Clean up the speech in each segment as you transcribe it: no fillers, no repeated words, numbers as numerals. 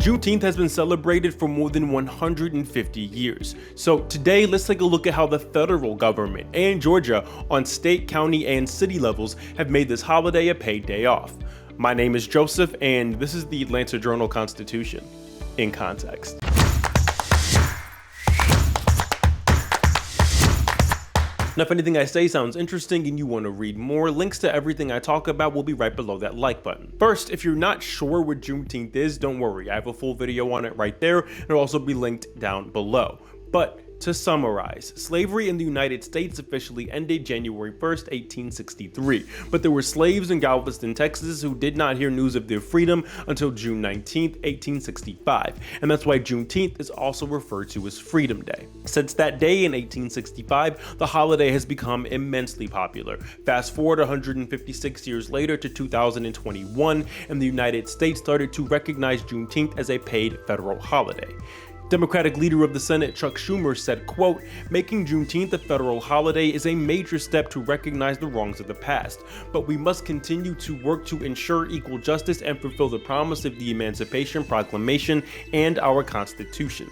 Juneteenth has been celebrated for more than 150 years. So today, let's take a look at how the federal government and Georgia on state, county, and city levels have made this holiday a paid day off. My name is Joseph, and this is the Atlanta Journal-Constitution in context. Now, if anything I say sounds interesting and you want to read more, links to everything I talk about will be right below that like button. First, if you're not sure what Juneteenth is, don't worry, I have a full video on it right there. It'll also be linked down below. But to summarize, slavery in the United States officially ended January 1st, 1863, but there were slaves in Galveston, Texas who did not hear news of their freedom until June 19th, 1865, and that's why Juneteenth is also referred to as Freedom Day. Since that day in 1865, the holiday has become immensely popular. Fast forward 156 years later to 2021, and the United States started to recognize Juneteenth as a paid federal holiday. Democratic leader of the Senate, Chuck Schumer, said, quote, "Making Juneteenth a federal holiday is a major step to recognize the wrongs of the past, but we must continue to work to ensure equal justice and fulfill the promise of the Emancipation Proclamation and our Constitution."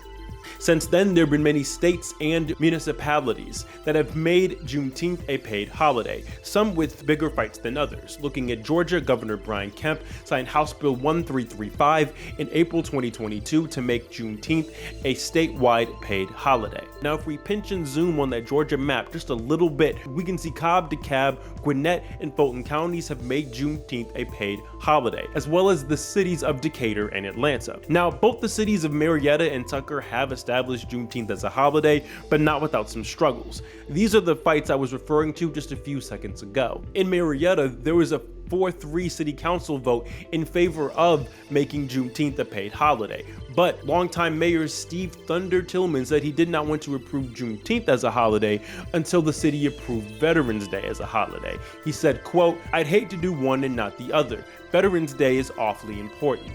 Since then, there have been many states and municipalities that have made Juneteenth a paid holiday, some with bigger fights than others. Looking at Georgia, Governor Brian Kemp signed House Bill 1335 in April 2022 to make Juneteenth a statewide paid holiday. Now, if we pinch and zoom on that Georgia map just a little bit, we can see Cobb, DeKalb, Gwinnett, and Fulton counties have made Juneteenth a paid holiday, as well as the cities of Decatur and Atlanta. Now, both the cities of Marietta and Tucker have established Juneteenth as a holiday, but not without some struggles. These are the fights I was referring to just a few seconds ago. In Marietta, there was a 4-3 city council vote in favor of making Juneteenth a paid holiday. But longtime mayor Steve Thunder Tillman said he did not want to approve Juneteenth as a holiday until the city approved Veterans Day as a holiday. He said, quote, "I'd hate to do one and not the other. Veterans Day is awfully important."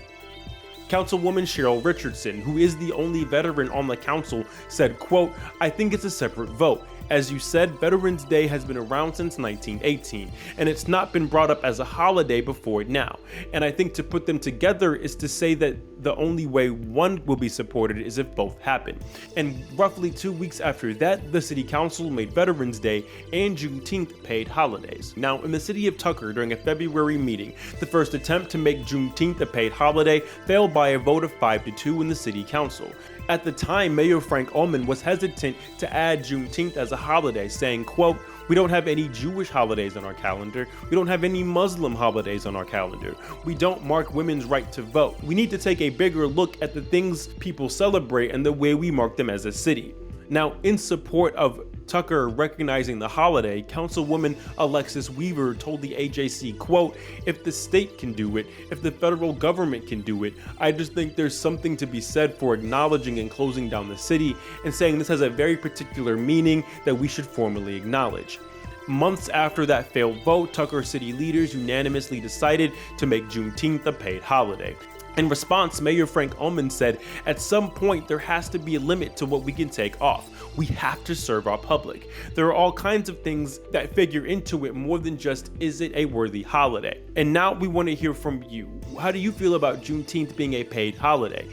Councilwoman Cheryl Richardson, who is the only veteran on the council, said, quote, "I think it's a separate vote. As you said, Veterans Day has been around since 1918, and it's not been brought up as a holiday before now. And I think to put them together is to say that the only way one will be supported is if both happen." And roughly 2 weeks after that, the city council made Veterans Day and Juneteenth paid holidays. Now, in the city of Tucker, during a February meeting, the first attempt to make Juneteenth a paid holiday failed by a vote of 5-2 in the city council. At the time, Mayor Frank Ullman was hesitant to add Juneteenth as a holiday, saying, quote, "We don't have any Jewish holidays on our calendar. We don't have any Muslim holidays on our calendar. We don't mark women's right to vote. We need to take a bigger look at the things people celebrate and the way we mark them as a city." Now, in support of Tucker recognizing the holiday, Councilwoman Alexis Weaver told the AJC, quote, "If the state can do it, if the federal government can do it, I just think there's something to be said for acknowledging and closing down the city and saying this has a very particular meaning that we should formally acknowledge." Months after that failed vote, Tucker city leaders unanimously decided to make Juneteenth a paid holiday. In response, Mayor Frank Ullman said, "At some point, there has to be a limit to what we can take off. We have to serve our public. There are all kinds of things that figure into it more than just, is it a worthy holiday?" And now we want to hear from you. How do you feel about Juneteenth being a paid holiday?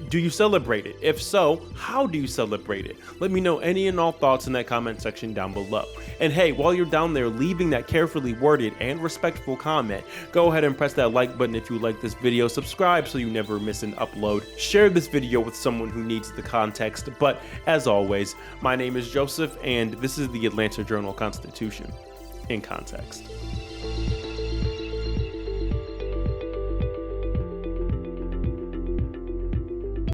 Do you celebrate it? If so, how do you celebrate it? Let me know any and all thoughts in that comment section down below. And hey, while you're down there leaving that carefully worded and respectful comment, go ahead and press that like button if you like this video, subscribe so you never miss an upload, share this video with someone who needs the context. But as always, my name is Joseph, and this is the Atlanta Journal-Constitution in context.